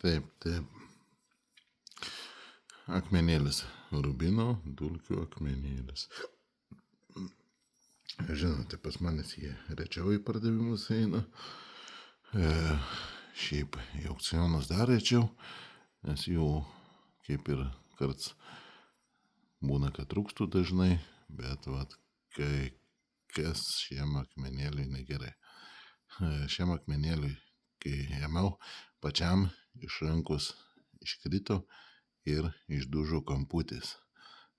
Taip, taip. Akmenėlis. Rubino dulkių akmenėlis. Žinote, pas manęs jie rečiau į pardavimus eina. Šiaip į aukcionus dar rečiau, nes jų kaip ir karts būna, kad trūkstų dažnai, bet vat, kai kas šiem akmenėliui negerai. Šiam akmenėliui, kai ėmiau, pačiam iš rankos iškrito ir išdužo kamputis.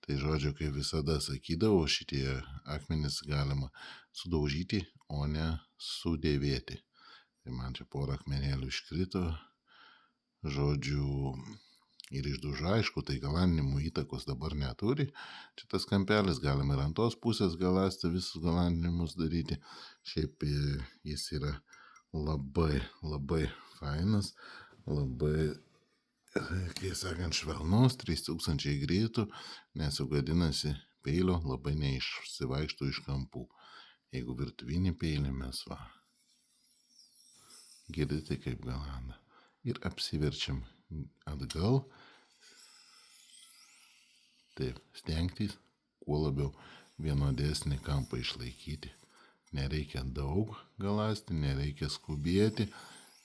Tai žodžiu, kaip visada sakydavau, šitie akmenys galima sudaužyti, o ne sudėvėti. Tai man čia porą akmenėlių iškrito, žodžiu, ir išdužo, aišku, tai galandinimų įtakos dabar neturi. Čia tas kampelis, galima ir ant tos pusės galąsti visus galandinimus daryti. Šiaip jis yra labai, labai fainas, labai, kai sakant, švelnus, 3000 greitų, nesugadinasi peilio, labai neišsivaikšto iš kampų. Jeigu virtuvinį peilį mes girdite kaip galanda. Ir apsiverčiam atgal. Taip, stengtis kuo labiau vienodesnį kampą išlaikyti. Nereikia daug galąsti, nereikia skubėti,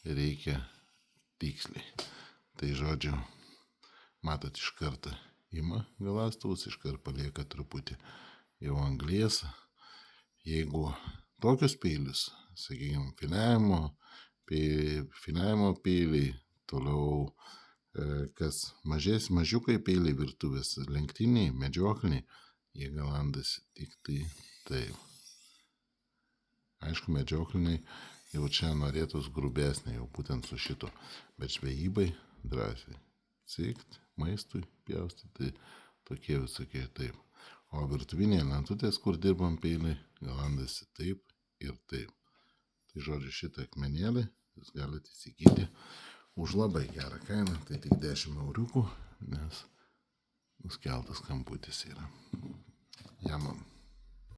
reikia tiksliai. Tai žodžiu, matot, iš karto ima galąstuvus, iš karto palieka truputį jau anglies. Jeigu tokius peilius, sakykime, filiavimo peiliai, toliau kas mažiukai peiliai virtuvės, lenktiniai, medžiokliniai, jie galandasi tik tai taip. Aišku, medžiokliniai jau čia norėtus grubesnė, jau būtent su šito, bet žvejybai drąsiai cikt, maistui pjaustyti, tai tokie visokie taip. O virtuvinėje lentutės, kur dirbam peiliai, galandasi taip ir taip. Tai žodžiu, šitą akmenėlį jūs galite įsigyti už labai gerą kainą, tai tik 10 euriukų, nes nuskeltas kamputis yra. Jamam.